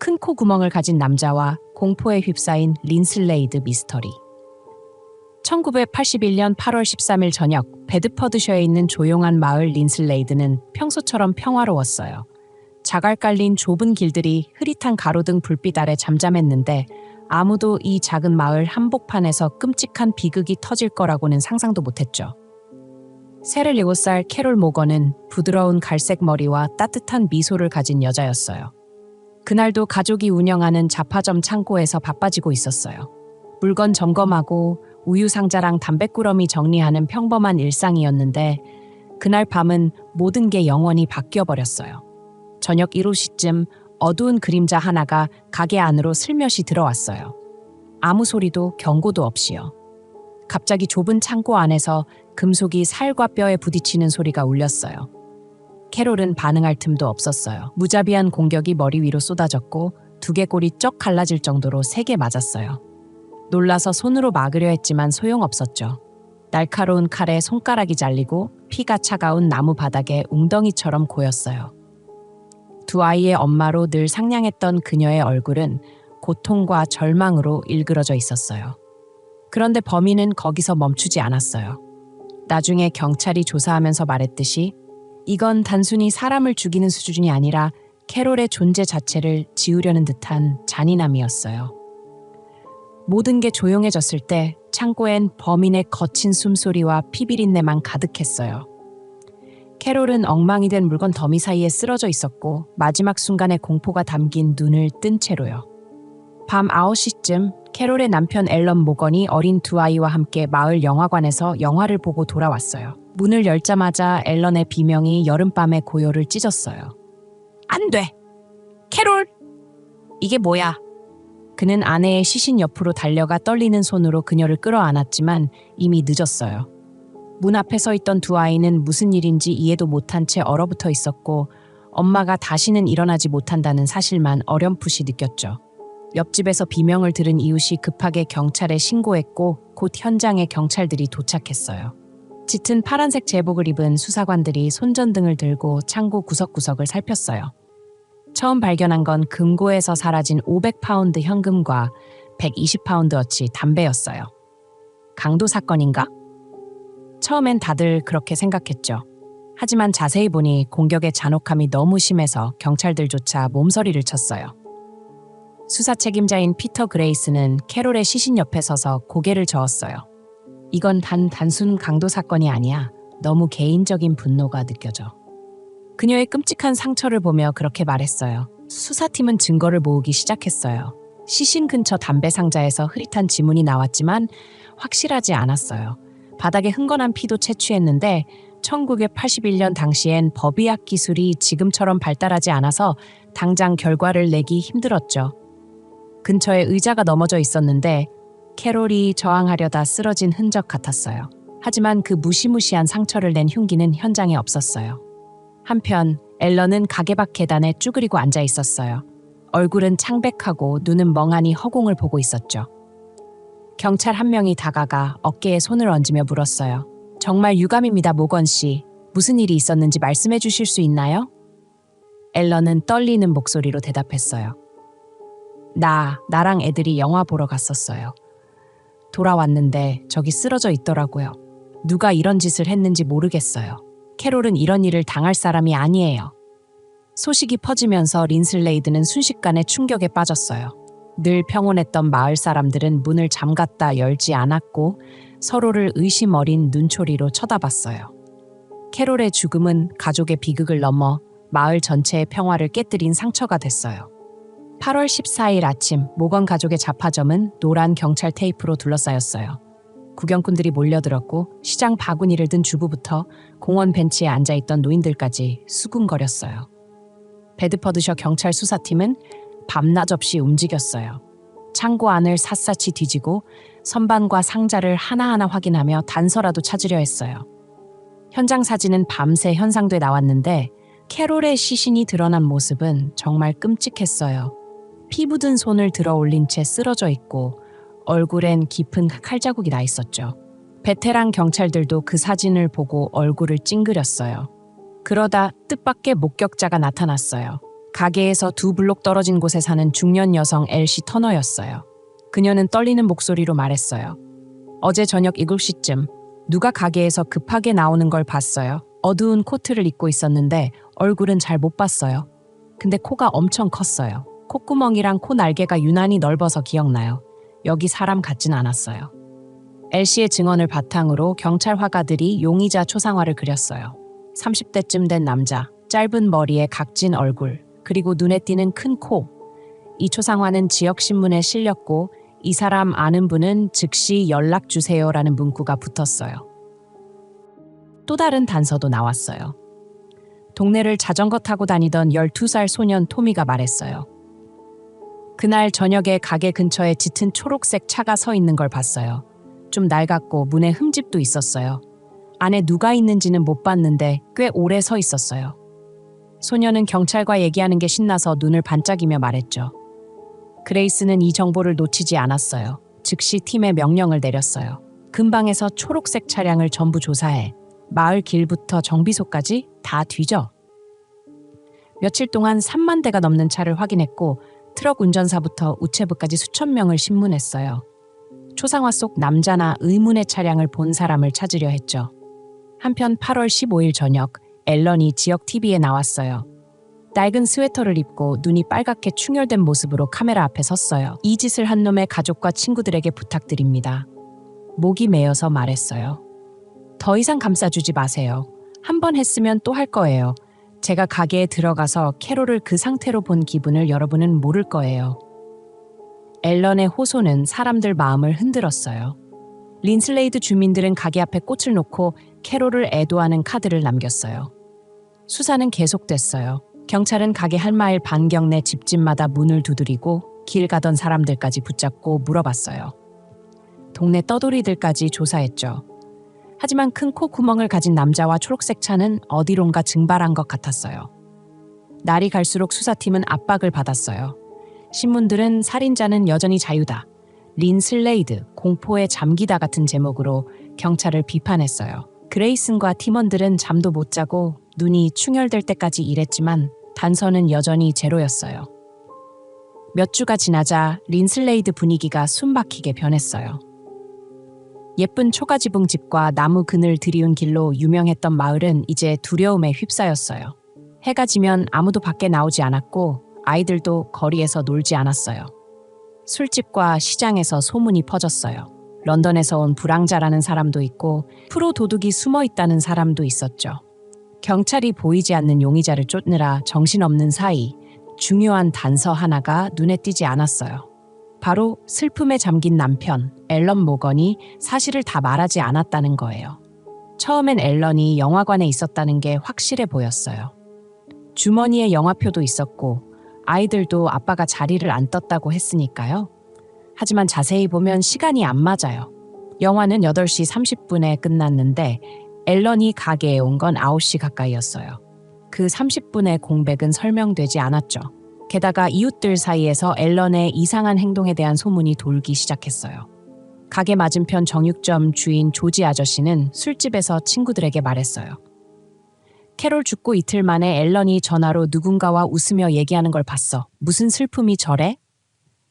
큰 코 구멍을 가진 남자와 공포에 휩싸인 린슬레이드 미스터리. 1981년 8월 13일 저녁, 베드퍼드셔에 있는 조용한 마을 린슬레이드는 평소처럼 평화로웠어요. 자갈 깔린 좁은 길들이 흐릿한 가로등 불빛 아래 잠잠했는데 아무도 이 작은 마을 한복판에서 끔찍한 비극이 터질 거라고는 상상도 못했죠. 37살 캐롤 모건은 부드러운 갈색 머리와 따뜻한 미소를 가진 여자였어요. 그날도 가족이 운영하는 잡화점 창고에서 바빠지고 있었어요. 물건 점검하고 우유 상자랑 담뱃꾸러미 정리하는 평범한 일상이었는데 그날 밤은 모든 게 영원히 바뀌어버렸어요. 저녁 7시쯤 어두운 그림자 하나가 가게 안으로 슬며시 들어왔어요. 아무 소리도 경고도 없이요. 갑자기 좁은 창고 안에서 금속이 살과 뼈에 부딪히는 소리가 울렸어요. 캐롤은 반응할 틈도 없었어요. 무자비한 공격이 머리 위로 쏟아졌고 두개골이 쩍 갈라질 정도로 세게 맞았어요. 놀라서 손으로 막으려 했지만 소용없었죠. 날카로운 칼에 손가락이 잘리고 피가 차가운 나무 바닥에 웅덩이처럼 고였어요. 두 아이의 엄마로 늘 상냥했던 그녀의 얼굴은 고통과 절망으로 일그러져 있었어요. 그런데 범인은 거기서 멈추지 않았어요. 나중에 경찰이 조사하면서 말했듯이 이건 단순히 사람을 죽이는 수준이 아니라 캐롤의 존재 자체를 지우려는 듯한 잔인함이었어요. 모든 게 조용해졌을 때 창고엔 범인의 거친 숨소리와 피비린내만 가득했어요. 캐롤은 엉망이 된 물건 더미 사이에 쓰러져 있었고 마지막 순간의 공포가 담긴 눈을 뜬 채로요. 밤 9시쯤 캐롤의 남편 앨런 모건이 어린 두 아이와 함께 마을 영화관에서 영화를 보고 돌아왔어요. 문을 열자마자 앨런의 비명이 여름밤의 고요를 찢었어요. 안 돼! 캐롤! 이게 뭐야? 그는 아내의 시신 옆으로 달려가 떨리는 손으로 그녀를 끌어안았지만 이미 늦었어요. 문 앞에 서 있던 두 아이는 무슨 일인지 이해도 못한 채 얼어붙어 있었고 엄마가 다시는 일어나지 못한다는 사실만 어렴풋이 느꼈죠. 옆집에서 비명을 들은 이웃이 급하게 경찰에 신고했고 곧 현장에 경찰들이 도착했어요. 짙은 파란색 제복을 입은 수사관들이 손전등을 들고 창고 구석구석을 살폈어요. 처음 발견한 건 금고에서 사라진 500파운드 현금과 120파운드어치 담배였어요. 강도 사건인가? 처음엔 다들 그렇게 생각했죠. 하지만 자세히 보니 공격의 잔혹함이 너무 심해서 경찰들조차 몸서리를 쳤어요. 수사 책임자인 피터 그레이스는 캐롤의 시신 옆에 서서 고개를 저었어요. 이건 단순 강도 사건이 아니야. 너무 개인적인 분노가 느껴져. 그녀의 끔찍한 상처를 보며 그렇게 말했어요. 수사팀은 증거를 모으기 시작했어요. 시신 근처 담배 상자에서 흐릿한 지문이 나왔지만 확실하지 않았어요. 바닥에 흥건한 피도 채취했는데 1981년 당시엔 법의학 기술이 지금처럼 발달하지 않아서 당장 결과를 내기 힘들었죠. 근처에 의자가 넘어져 있었는데 캐롤이 저항하려다 쓰러진 흔적 같았어요. 하지만 그 무시무시한 상처를 낸 흉기는 현장에 없었어요. 한편 앨런은 가게 밖 계단에 쭈그리고 앉아 있었어요. 얼굴은 창백하고 눈은 멍하니 허공을 보고 있었죠. 경찰 한 명이 다가가 어깨에 손을 얹으며 물었어요. 정말 유감입니다, 모건 씨. 무슨 일이 있었는지 말씀해 주실 수 있나요? 앨런은 떨리는 목소리로 대답했어요. 나랑 애들이 영화 보러 갔었어요. 돌아왔는데 저기 쓰러져 있더라고요. 누가 이런 짓을 했는지 모르겠어요. 캐롤은 이런 일을 당할 사람이 아니에요. 소식이 퍼지면서 린슬레이드는 순식간에 충격에 빠졌어요. 늘 평온했던 마을 사람들은 문을 잠갔다 열지 않았고 서로를 의심 어린 눈초리로 쳐다봤어요. 캐롤의 죽음은 가족의 비극을 넘어 마을 전체의 평화를 깨뜨린 상처가 됐어요. 8월 14일 아침 모건 가족의 잡화점은 노란 경찰 테이프로 둘러싸였어요. 구경꾼들이 몰려들었고 시장 바구니를 든 주부부터 공원 벤치에 앉아있던 노인들까지 수군거렸어요. 베드퍼드셔 경찰 수사팀은 밤낮 없이 움직였어요. 창고 안을 샅샅이 뒤지고 선반과 상자를 하나하나 확인하며 단서라도 찾으려 했어요. 현장 사진은 밤새 현상돼 나왔는데 캐롤의 시신이 드러난 모습은 정말 끔찍했어요. 피 묻은 손을 들어 올린 채 쓰러져 있고 얼굴엔 깊은 칼자국이 나 있었죠. 베테랑 경찰들도 그 사진을 보고 얼굴을 찡그렸어요. 그러다 뜻밖의 목격자가 나타났어요. 가게에서 2블록 떨어진 곳에 사는 중년 여성 엘시 터너였어요. 그녀는 떨리는 목소리로 말했어요. 어제 저녁 7시쯤 누가 가게에서 급하게 나오는 걸 봤어요. 어두운 코트를 입고 있었는데 얼굴은 잘 못 봤어요. 근데 코가 엄청 컸어요. 콧구멍이랑 코 날개가 유난히 넓어서 기억나요. 여기 사람 같진 않았어요. 엘시의 증언을 바탕으로 경찰 화가들이 용의자 초상화를 그렸어요. 30대쯤 된 남자, 짧은 머리에 각진 얼굴, 그리고 눈에 띄는 큰 코. 이 초상화는 지역신문에 실렸고 이 사람 아는 분은 즉시 연락주세요라는 문구가 붙었어요. 또 다른 단서도 나왔어요. 동네를 자전거 타고 다니던 12살 소년 토미가 말했어요. 그날 저녁에 가게 근처에 짙은 초록색 차가 서 있는 걸 봤어요. 좀 낡았고 문에 흠집도 있었어요. 안에 누가 있는지는 못 봤는데 꽤 오래 서 있었어요. 소년은 경찰과 얘기하는 게 신나서 눈을 반짝이며 말했죠. 그레이스는 이 정보를 놓치지 않았어요. 즉시 팀에 명령을 내렸어요. 근방에서 초록색 차량을 전부 조사해. 마을 길부터 정비소까지 다 뒤져. 며칠 동안 3만 대가 넘는 차를 확인했고 트럭 운전사부터 우체부까지 수천 명을 신문했어요. 초상화 속 남자나 의문의 차량을 본 사람을 찾으려 했죠. 한편 8월 15일 저녁 앨런이 지역 TV에 나왔어요. 낡은 스웨터를 입고 눈이 빨갛게 충혈된 모습으로 카메라 앞에 섰어요. 이 짓을 한 놈의 가족과 친구들에게 부탁드립니다. 목이 메어서 말했어요. 더 이상 감싸주지 마세요. 한 번 했으면 또 할 거예요. 제가 가게에 들어가서 캐롤을 그 상태로 본 기분을 여러분은 모를 거예요. 앨런의 호소는 사람들 마음을 흔들었어요. 린슬레이드 주민들은 가게 앞에 꽃을 놓고 캐롤을 애도하는 카드를 남겼어요. 수사는 계속됐어요. 경찰은 가게 한 마일 반경 내 집집마다 문을 두드리고 길 가던 사람들까지 붙잡고 물어봤어요. 동네 떠돌이들까지 조사했죠. 하지만 큰 코 구멍을 가진 남자와 초록색 차는 어디론가 증발한 것 같았어요. 날이 갈수록 수사팀은 압박을 받았어요. 신문들은 살인자는 여전히 자유다. 린슬레이드, 공포에 잠기다 같은 제목으로 경찰을 비판했어요. 그레이슨과 팀원들은 잠도 못 자고 눈이 충혈될 때까지 일했지만 단서는 여전히 제로였어요. 몇 주가 지나자 린슬레이드 분위기가 숨막히게 변했어요. 예쁜 초가지붕 집과 나무 그늘 드리운 길로 유명했던 마을은 이제 두려움에 휩싸였어요. 해가 지면 아무도 밖에 나오지 않았고 아이들도 거리에서 놀지 않았어요. 술집과 시장에서 소문이 퍼졌어요. 런던에서 온 불황자라는 사람도 있고 프로 도둑이 숨어 있다는 사람도 있었죠. 경찰이 보이지 않는 용의자를 쫓느라 정신없는 사이 중요한 단서 하나가 눈에 띄지 않았어요. 바로 슬픔에 잠긴 남편 앨런 모건이 사실을 다 말하지 않았다는 거예요. 처음엔 앨런이 영화관에 있었다는 게 확실해 보였어요. 주머니에 영화표도 있었고 아이들도 아빠가 자리를 안 떴다고 했으니까요. 하지만 자세히 보면 시간이 안 맞아요. 영화는 8시 30분에 끝났는데 앨런이 가게에 온 건 9시 가까이였어요. 그 30분의 공백은 설명되지 않았죠. 게다가 이웃들 사이에서 앨런의 이상한 행동에 대한 소문이 돌기 시작했어요. 가게 맞은편 정육점 주인 조지 아저씨는 술집에서 친구들에게 말했어요. 캐롤 죽고 이틀 만에 앨런이 전화로 누군가와 웃으며 얘기하는 걸 봤어. 무슨 슬픔이 저래?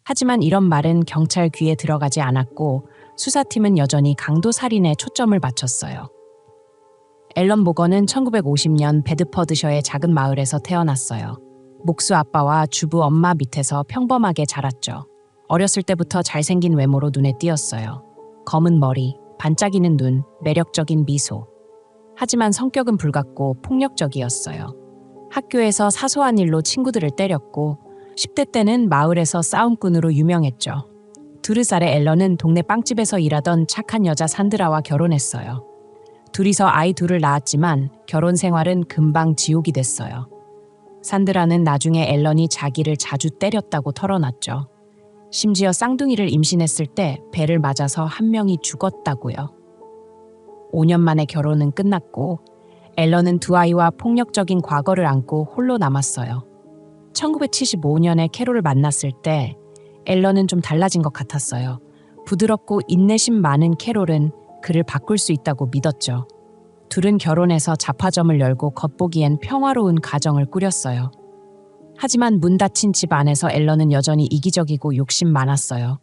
하지만 이런 말은 경찰 귀에 들어가지 않았고 수사팀은 여전히 강도 살인에 초점을 맞췄어요. 앨런 모건은 1950년 베드퍼드셔의 작은 마을에서 태어났어요. 목수 아빠와 주부 엄마 밑에서 평범하게 자랐죠. 어렸을 때부터 잘생긴 외모로 눈에 띄었어요. 검은 머리, 반짝이는 눈, 매력적인 미소. 하지만 성격은 불같고 폭력적이었어요. 학교에서 사소한 일로 친구들을 때렸고 10대 때는 마을에서 싸움꾼으로 유명했죠. 2살의 앨런은 동네 빵집에서 일하던 착한 여자 산드라와 결혼했어요. 둘이서 아이 둘을 낳았지만 결혼 생활은 금방 지옥이 됐어요. 산드라는 나중에 앨런이 자기를 자주 때렸다고 털어놨죠. 심지어 쌍둥이를 임신했을 때 배를 맞아서 한 명이 죽었다고요. 5년 만에 결혼은 끝났고 앨런은 두 아이와 폭력적인 과거를 안고 홀로 남았어요. 1975년에 캐롤을 만났을 때 앨런은 좀 달라진 것 같았어요. 부드럽고 인내심 많은 캐롤은 그를 바꿀 수 있다고 믿었죠. 둘은 결혼해서 잡화점을 열고 겉보기엔 평화로운 가정을 꾸렸어요. 하지만 문 닫힌 집 안에서 앨런은 여전히 이기적이고 욕심 많았어요.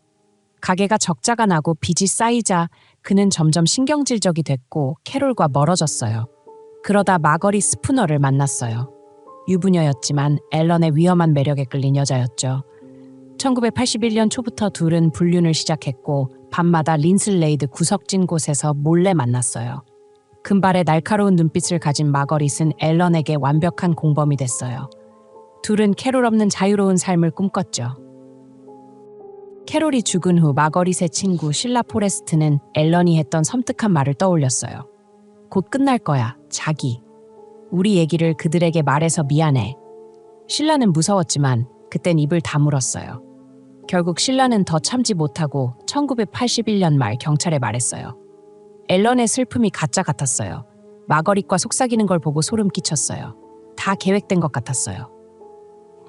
가게가 적자가 나고 빚이 쌓이자 그는 점점 신경질적이 됐고 캐롤과 멀어졌어요. 그러다 마거리 스푸너를 만났어요. 유부녀였지만 앨런의 위험한 매력에 끌린 여자였죠. 1981년 초부터 둘은 불륜을 시작했고 밤마다 린슬레이드 구석진 곳에서 몰래 만났어요. 금발의 날카로운 눈빛을 가진 마거릿은 앨런에게 완벽한 공범이 됐어요. 둘은 캐롤 없는 자유로운 삶을 꿈꿨죠. 캐롤이 죽은 후 마거릿의 친구 실라 포레스트는 앨런이 했던 섬뜩한 말을 떠올렸어요. 곧 끝날 거야, 자기. 우리 얘기를 그들에게 말해서 미안해. 실라는 무서웠지만 그땐 입을 다물었어요. 결국 실라는 더 참지 못하고 1981년 말 경찰에 말했어요. 앨런의 슬픔이 가짜 같았어요. 마거릿과 속삭이는 걸 보고 소름 끼쳤어요. 다 계획된 것 같았어요.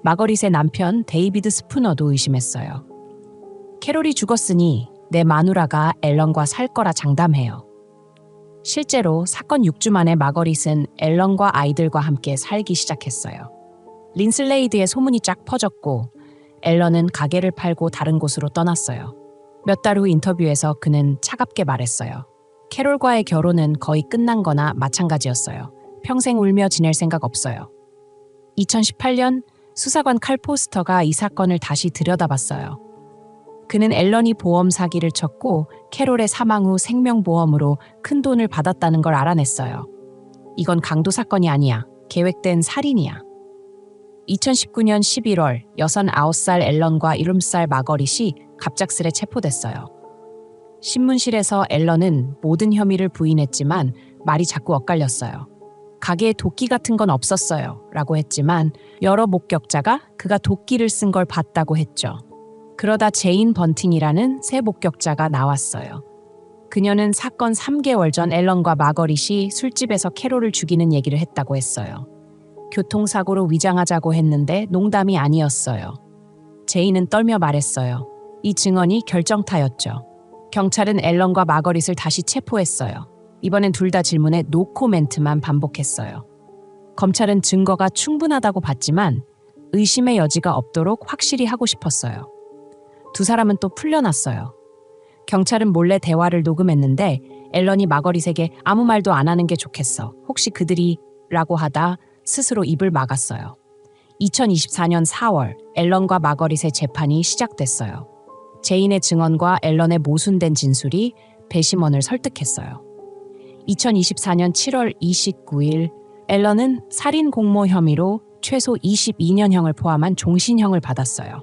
마거릿의 남편 데이비드 스푸너도 의심했어요. 캐롤이 죽었으니 내 마누라가 앨런과 살 거라 장담해요. 실제로 사건 6주 만에 마거릿은 앨런과 아이들과 함께 살기 시작했어요. 린슬레이드의 소문이 쫙 퍼졌고 앨런은 가게를 팔고 다른 곳으로 떠났어요. 몇 달 후 인터뷰에서 그는 차갑게 말했어요. 캐롤과의 결혼은 거의 끝난 거나 마찬가지였어요. 평생 울며 지낼 생각 없어요. 2018년 수사관 칼 포스터가 이 사건을 다시 들여다봤어요. 그는 앨런이 보험 사기를 쳤고 캐롤의 사망 후 생명보험으로 큰 돈을 받았다는 걸 알아냈어요. 이건 강도 사건이 아니야. 계획된 살인이야. 2019년 11월 69살 앨런과 7살 마거릿이 갑작스레 체포됐어요. 신문실에서 앨런은 모든 혐의를 부인했지만 말이 자꾸 엇갈렸어요. 가게에 도끼 같은 건 없었어요 라고 했지만 여러 목격자가 그가 도끼를 쓴 걸 봤다고 했죠. 그러다 제인 번팅이라는 새 목격자가 나왔어요. 그녀는 사건 3개월 전 앨런과 마거릿이 술집에서 캐롤을 죽이는 얘기를 했다고 했어요. 교통사고로 위장하자고 했는데 농담이 아니었어요. 제인은 떨며 말했어요. 이 증언이 결정타였죠. 경찰은 앨런과 마거릿을 다시 체포했어요. 이번엔 둘 다 질문에 노코멘트만 반복했어요. 검찰은 증거가 충분하다고 봤지만 의심의 여지가 없도록 확실히 하고 싶었어요. 두 사람은 또 풀려났어요. 경찰은 몰래 대화를 녹음했는데 앨런이 마거릿에게 아무 말도 안 하는 게 좋겠어. 혹시 그들이 라고 하다 스스로 입을 막았어요. 2024년 4월 앨런과 마거릿의 재판이 시작됐어요. 제인의 증언과 앨런의 모순된 진술이 배심원을 설득했어요. 2024년 7월 29일 앨런은 살인 공모 혐의로 최소 22년형을 포함한 종신형을 받았어요.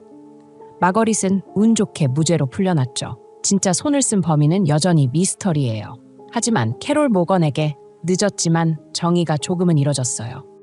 마거릿은 운 좋게 무죄로 풀려났죠. 진짜 손을 쓴 범인은 여전히 미스터리예요. 하지만 캐롤 모건에게 늦었지만 정의가 조금은 이뤄졌어요.